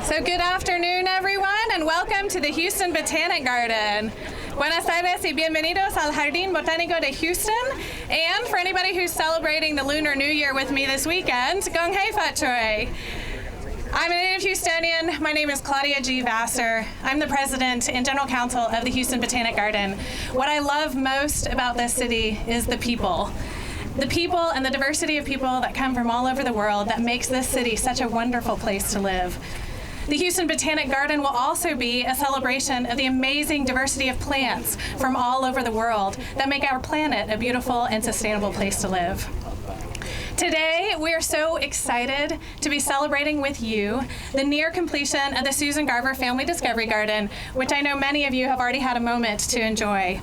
So good afternoon, everyone, and welcome to the Houston Botanic Garden. Buenas tardes y bienvenidos al Jardín Botánico de Houston. And for anybody who's celebrating the Lunar New Year with me this weekend, Gong Hei Fat Choi. I'm a native Houstonian. My name is Claudia G. Vassar. I'm the president and general counsel of the Houston Botanic Garden. What I love most about this city is the people. The people and the diversity of people that come from all over the world that makes this city such a wonderful place to live. The Houston Botanic Garden will also be a celebration of the amazing diversity of plants from all over the world that make our planet a beautiful and sustainable place to live. Today, we are so excited to be celebrating with you the near completion of the Susan Garver Family Discovery Garden, which I know many of you have already had a moment to enjoy.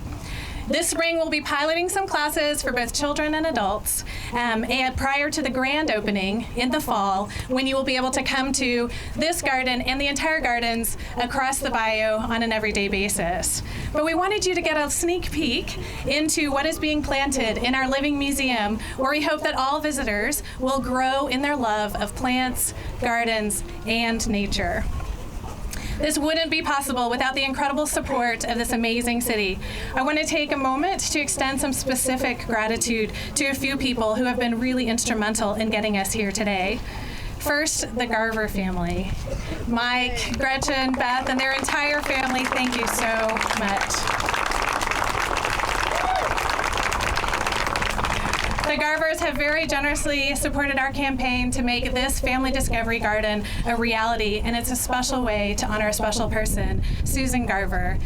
This spring, we'll be piloting some classes for both children and adults, and prior to the grand opening in the fall, when you will be able to come to this garden and the entire gardens across the bayou on an everyday basis. But we wanted you to get a sneak peek into what is being planted in our living museum, where we hope that all visitors will grow in their love of plants, gardens, and nature. This wouldn't be possible without the incredible support of this amazing city. I want to take a moment to extend some specific gratitude to a few people who have been really instrumental in getting us here today. First, the Garver family. Mike, Gretchen, Beth, and their entire family, thank you so much. The Garvers have very generously supported our campaign to make this Family Discovery Garden a reality, and it's a special way to honor a special person, Susan Garver.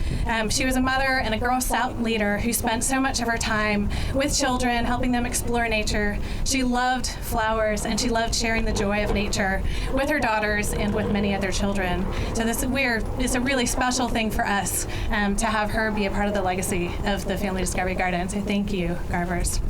She was a mother and a Girl Scout leader who spent so much of her time with children, helping them explore nature. She loved flowers, and she loved sharing the joy of nature with her daughters and with many other children. So it's a really special thing for us to have her be a part of the legacy of the Family Discovery Garden. So thank you, Garvers.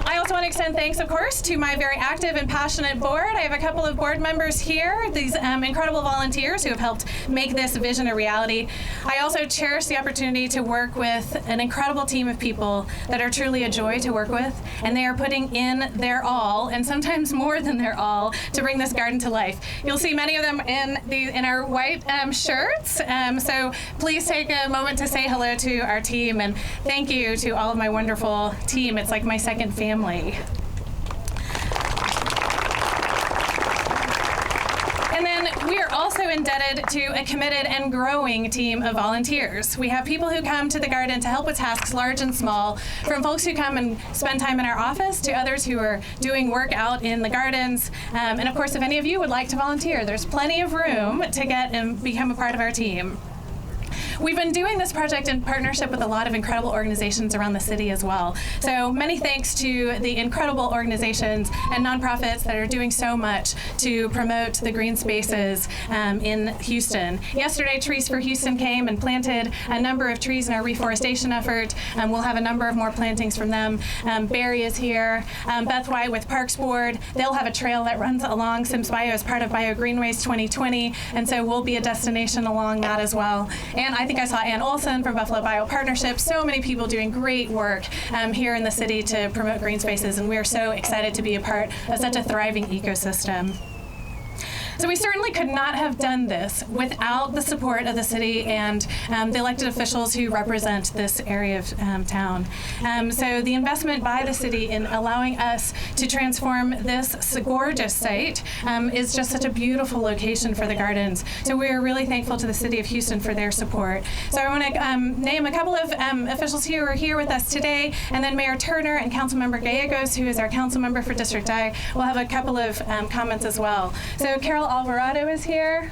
I also want to extend thanks, of course, to my very active and passionate board. I have a couple of board members here, these incredible volunteers who have helped make this vision a reality. I also cherish the opportunity to work with an incredible team of people that are truly a joy to work with, and they are putting in their all, and sometimes more than their all, to bring this garden to life. You'll see many of them in our white shirts, so please take a moment to say hello to our team, and thank you to all of my wonderful team. It's like my second family. And then we are also indebted to a committed and growing team of volunteers. We have people who come to the garden to help with tasks large and small, from folks who come and spend time in our office to others who are doing work out in the gardens. And of course, if any of you would like to volunteer, there's plenty of room to get and become a part of our team. We've been doing this project in partnership with a lot of incredible organizations around the city as well. So many thanks to the incredible organizations and nonprofits that are doing so much to promote the green spaces in Houston. Yesterday, Trees for Houston came and planted a number of trees in our reforestation effort. We'll have a number of more plantings from them. Barry is here. Beth White with Parks Board. They'll have a trail that runs along Sims Bayou as part of Greenway's 2020, and so we'll be a destination along that as well. And I think I saw Ann Olson from Buffalo Bio Partnership. So many people doing great work here in the city to promote green spaces, and we are so excited to be a part of such a thriving ecosystem. So we certainly could not have done this without the support of the city and the elected officials who represent this area of town. So the investment by the city in allowing us to transform this gorgeous site is just such a beautiful location for the gardens. So we are really thankful to the city of Houston for their support. So I want to name a couple of officials who are here with us today, and then Mayor Turner and Councilmember Gallegos, who is our council member for District I, will have a couple of comments as well. So Carol Alvarado is here.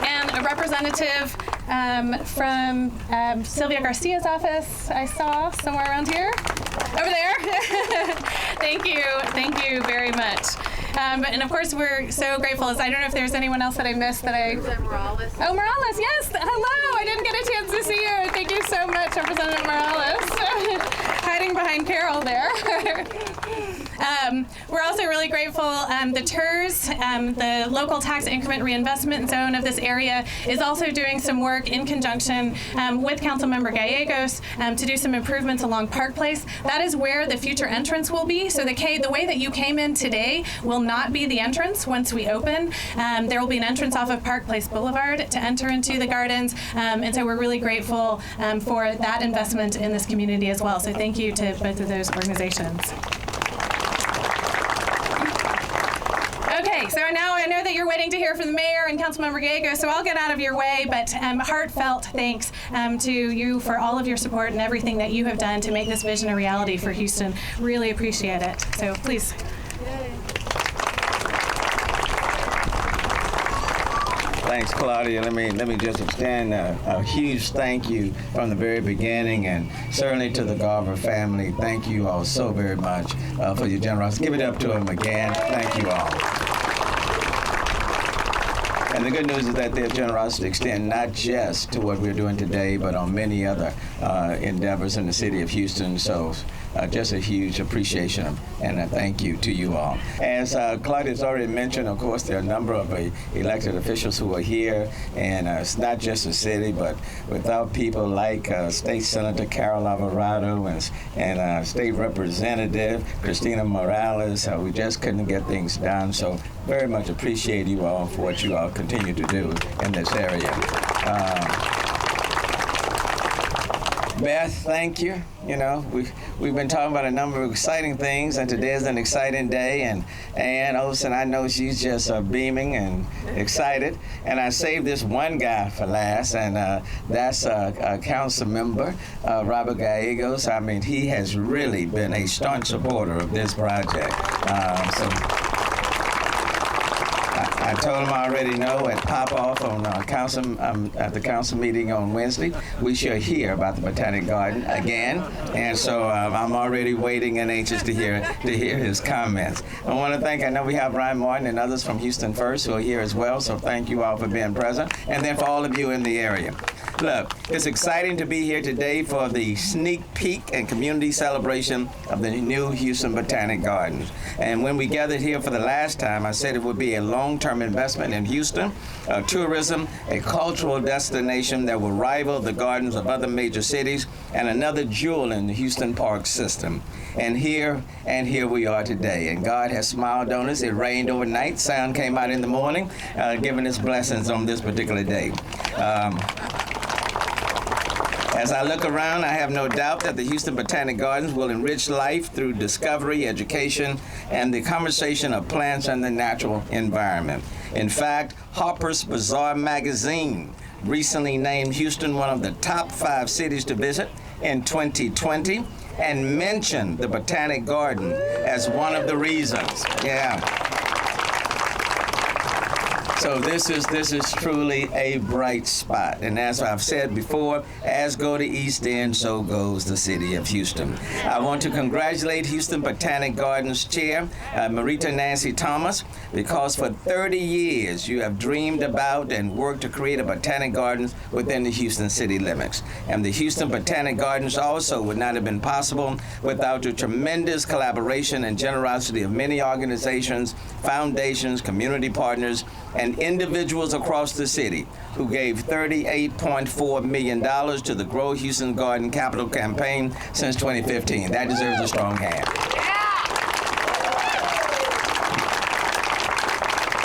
And a representative from Sylvia Garcia's office, I saw somewhere around here. Over there. Thank you very much. And of course, we're so grateful. I don't know if there's anyone else that I missed that I... Morales. Oh, Morales, yes. Hello. I didn't get a chance to see you. Thank you so much, Representative Morales. Hiding behind Carol there. We're also really grateful. The TERS, the local tax increment reinvestment zone of this area, is also doing some work in conjunction with Councilmember Gallegos to do some improvements along Park Place. That is where the future entrance will be. So the way that you came in today will not be the entrance once we open. There will be an entrance off of Park Place Boulevard to enter into the gardens. And so we're really grateful for that investment in this community as well. So thank you to both of those organizations. Okay, so now I know that you're waiting to hear from the mayor and Councilmember Gallegos, so I'll get out of your way, but heartfelt thanks to you for all of your support and everything that you have done to make this vision a reality for Houston. Really appreciate it. So please. Thanks, Claudia. Let me just extend a huge thank you from the very beginning, and certainly to the Garver family. Thank you all so very much for your generosity. Give it up to them again. Thank you all. And the good news is that their generosity extends not just to what we're doing today, but on many other endeavors in the city of Houston. So just a huge appreciation and a thank you to you all. As Claudia's already mentioned, of course, there are a number of elected officials who are here, and it's not just the city, but without people like State Senator Carol Alvarado and State Representative Christina Morales, we just couldn't get things done. So very much appreciate you all for what you all continue to do in this area. Beth, thank you. You know, we've been talking about a number of exciting things, and today is an exciting day. And Olsen, I know she's just beaming and excited. And I saved this one guy for last, and that's Council Member Robert Gallegos. I mean, he has really been a staunch supporter of this project. I told him I already know at pop-off on at the council meeting on Wednesday, we shall hear about the Botanic Garden again, and so I'm already waiting and anxious to hear his comments. I want to thank, I know we have Ryan Martin and others from Houston First who are here as well, so thank you all for being present, and then for all of you in the area. Look, it's exciting to be here today for the sneak peek and community celebration of the new Houston Botanic Gardens. And when we gathered here for the last time, I said it would be a long-term investment in Houston, tourism, a cultural destination that will rival the gardens of other major cities, and another jewel in the Houston Park system. And here we are today. And God has smiled on us. It rained overnight. Sound came out in the morning, giving us blessings on this particular day. As I look around, I have no doubt that the Houston Botanic Gardens will enrich life through discovery, education, and the conversation of plants and the natural environment. In fact, Harper's Bazaar magazine recently named Houston one of the top 5 cities to visit in 2020 and mentioned the Botanic Garden as one of the reasons. Yeah. So this is truly a bright spot. And as I've said before, as go the East End, so goes the city of Houston. I want to congratulate Houston Botanic Gardens Chair, Marita Nancy Thomas, because for 30 years you have dreamed about and worked to create a botanic garden within the Houston city limits. And the Houston Botanic Gardens also would not have been possible without the tremendous collaboration and generosity of many organizations, foundations, community partners, and individuals across the city who gave $38.4 million to the Grow Houston Garden Capital Campaign since 2015. That deserves a strong hand.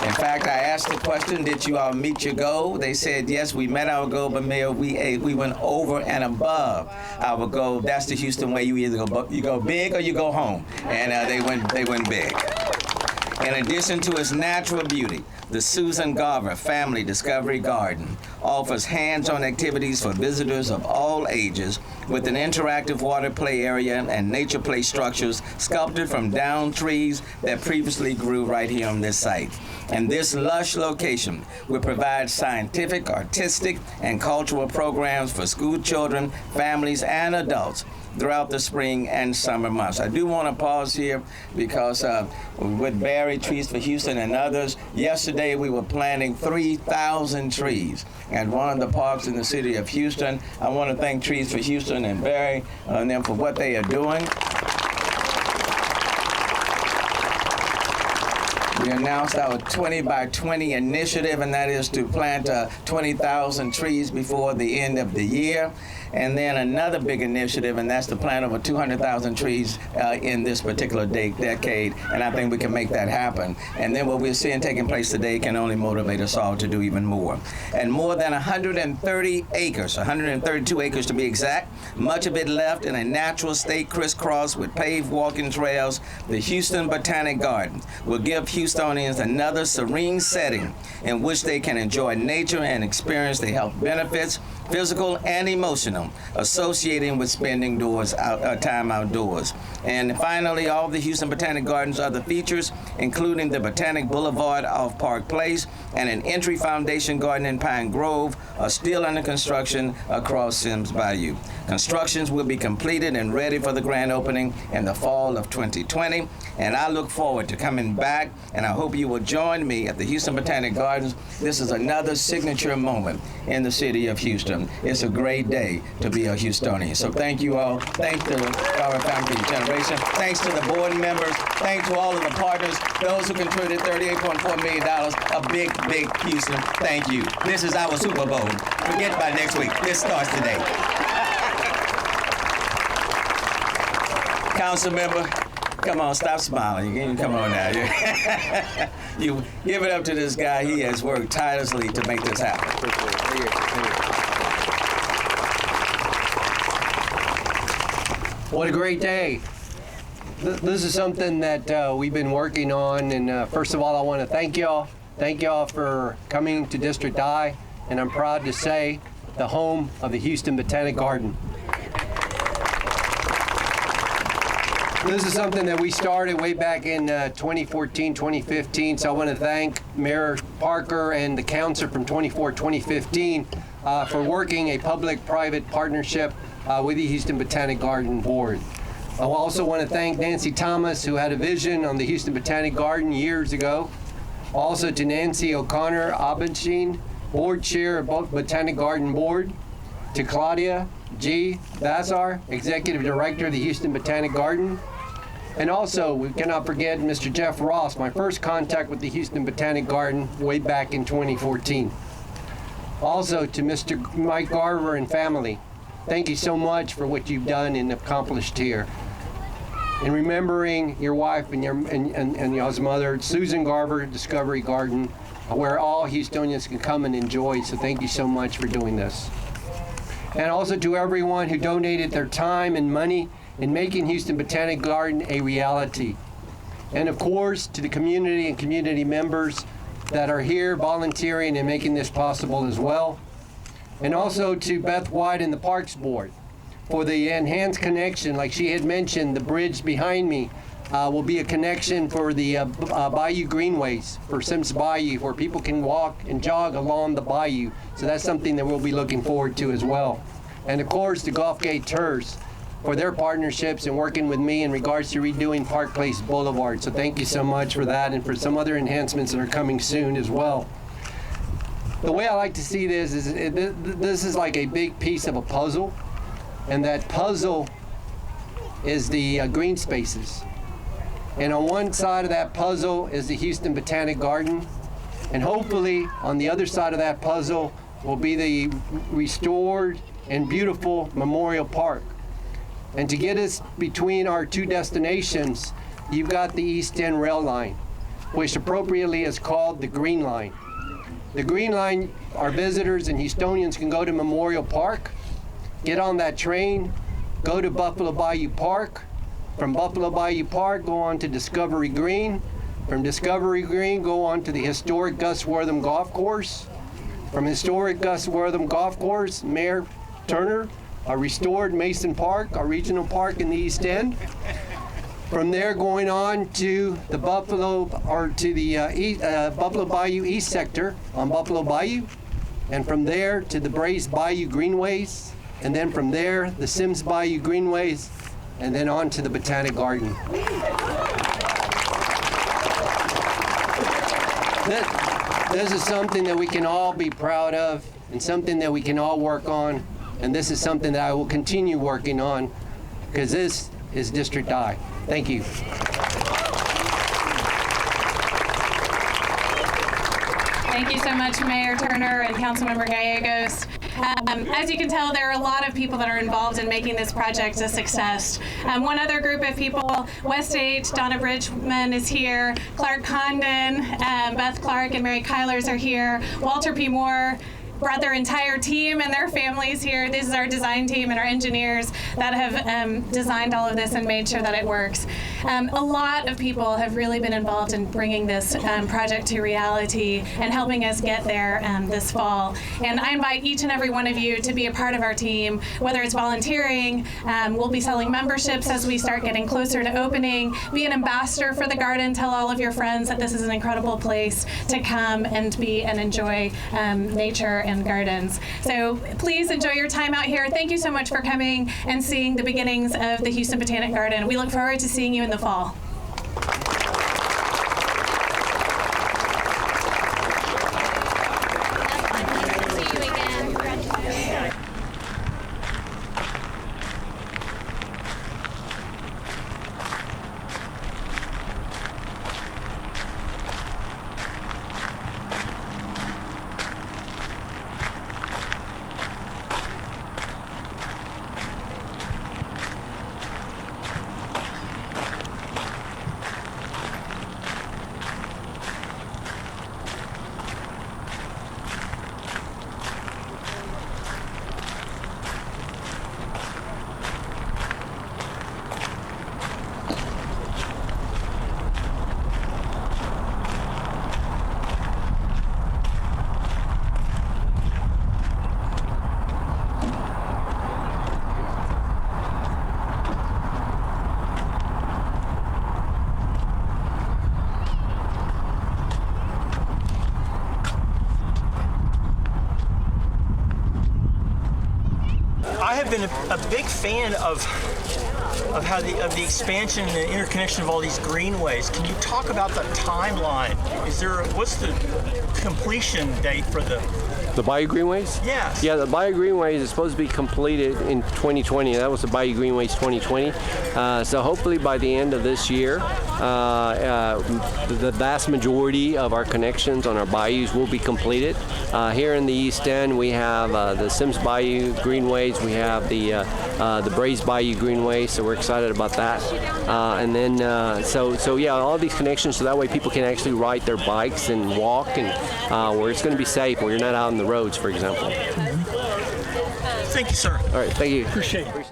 In fact, I asked the question, did you all meet your goal? They said, yes, we met our goal, but Mayor, we went over and above our goal. That's the Houston way. You either go big or you go home. And they went big. In addition to its natural beauty, the Susan Garver Family Discovery Garden offers hands-on activities for visitors of all ages with an interactive water play area and nature play structures sculpted from downed trees that previously grew right here on this site. And this lush location will provide scientific, artistic, and cultural programs for school children, families, and adults throughout the spring and summer months. I do want to pause here because with Barry Trees for Houston and others, yesterday we were planting 3,000 trees at one of the parks in the city of Houston. I want to thank Trees for Houston and Barry and them for what they are doing. We announced our 20 by 20 initiative, and that is to plant 20,000 trees before the end of the year. And then another big initiative, and that's to plant over 200,000 trees in this particular decade, and I think we can make that happen. And then what we're seeing taking place today can only motivate us all to do even more. And more than 130 acres, 132 acres to be exact, much of it left in a natural state crisscross with paved walking trails, the Houston Botanic Garden will give Houstonians another serene setting in which they can enjoy nature and experience the health benefits, physical and emotional, associating with spending time outdoors. And finally, all of the Houston Botanic Gardens other features, including the Botanic Boulevard off Park Place and an entry foundation garden in Pine Grove, are still under construction across Sims Bayou. Constructions will be completed and ready for the grand opening in the fall of 2020, and I look forward to coming back, and I hope you will join me at the Houston Botanic Gardens. This is another signature moment in the city of Houston. It's a great day to be a Houstonian. So thank you all. Thank the Flower Family Generation. Thanks to the board members. Thanks to all of the partners, those who contributed $38.4 million. A big, big Houston. Thank you. This is our Super Bowl. Forget by next week. This starts today. Council member, come on, stop smiling. You can come on now. You give it up to this guy. He has worked tirelessly to make this happen. What a great day. This is something that we've been working on, and first of all, I want to thank y'all. Thank y'all for coming to District I, and I'm proud to say the home of the Houston Botanic Garden. This is something that we started way back in 2014, 2015, so I want to thank Mayor Parker and the council from 2015 for working a public-private partnership with the Houston Botanic Garden Board. I also want to thank Nancy Thomas, who had a vision on the Houston Botanic Garden years ago. Also to Nancy O'Connor Abensheen, Board Chair of Botanic Garden Board. To Claudia G. Bazar, Executive Director of the Houston Botanic Garden. And also, we cannot forget Mr. Jeff Ross, my first contact with the Houston Botanic Garden way back in 2014. Also to Mr. Mike Garver and family, thank you so much for what you've done and accomplished here. And remembering your wife and your mother, Susan Garver, Discovery Garden, where all Houstonians can come and enjoy. So thank you so much for doing this. And also to everyone who donated their time and money in making Houston Botanic Garden a reality. And of course, to the community and community members that are here volunteering and making this possible as well. And also to Beth White and the Parks Board for the enhanced connection. Like she had mentioned, the bridge behind me will be a connection for the Bayou Greenways for Sims Bayou, where people can walk and jog along the bayou. So that's something that we'll be looking forward to as well. And of course, the Gulfgate Tours for their partnerships and working with me in regards to redoing Park Place Boulevard. So thank you so much for that, and for some other enhancements that are coming soon as well. The way I like to see this is this is like a big piece of a puzzle, and that puzzle is the green spaces. And on one side of that puzzle is the Houston Botanic Garden, and hopefully on the other side of that puzzle will be the restored and beautiful Memorial Park. And to get us between our two destinations, you've got the East End Rail Line, which appropriately is called the Green Line. The Green Line, our visitors and Houstonians can go to Memorial Park, get on that train, go to Buffalo Bayou Park. From Buffalo Bayou Park, go on to Discovery Green. From Discovery Green, go on to the historic Gus Wortham Golf Course. From historic Gus Wortham Golf Course, Mayor Turner, a restored Mason Park, our regional park in the East End. From there, going on to the Buffalo Bayou East sector on Buffalo Bayou, and from there to the Brace Bayou Greenways, and then from there the Sims Bayou Greenways, and then on to the Botanic Garden. This is something that we can all be proud of, and something that we can all work on, and this is something that I will continue working on, because this is District I. Thank you. Thank you so much, Mayor Turner and Councilmember Gallegos. As you can tell, there are a lot of people that are involved in making this project a success. One other group of people, West 8, Donna Bridgman is here, Clark Condon, Beth Clark and Mary Kylers are here, Walter P. Moore brought their entire team and their families here. This is our design team and our engineers that have designed all of this and made sure that it works. A lot of people have really been involved in bringing this project to reality and helping us get there this fall. And I invite each and every one of you to be a part of our team, whether it's volunteering, we'll be selling memberships as we start getting closer to opening, be an ambassador for the garden, tell all of your friends that this is an incredible place to come and be and enjoy nature and gardens. So please enjoy your time out here. Thank you so much for coming and seeing the beginnings of the Houston Botanic Garden. We look forward to seeing you in the fall. I have been a big fan of how the expansion and the interconnection of all these greenways. Can you talk about the timeline? What's the completion date for the Bayou Greenways? Yes. Yeah, the Bayou Greenways is supposed to be completed in 2020. That was the Bayou Greenways 2020. So hopefully by the end of this year, the vast majority of our connections on our bayous will be completed. Here in the East End, we have the Sims Bayou Greenways. We have the Braze Bayou Greenway. So we're excited about that. And then, so yeah, all these connections, so that way people can actually ride their bikes and walk, and where it's going to be safe, where you're not out on the roads, for example. Thank you, sir. All right, thank you. Appreciate it.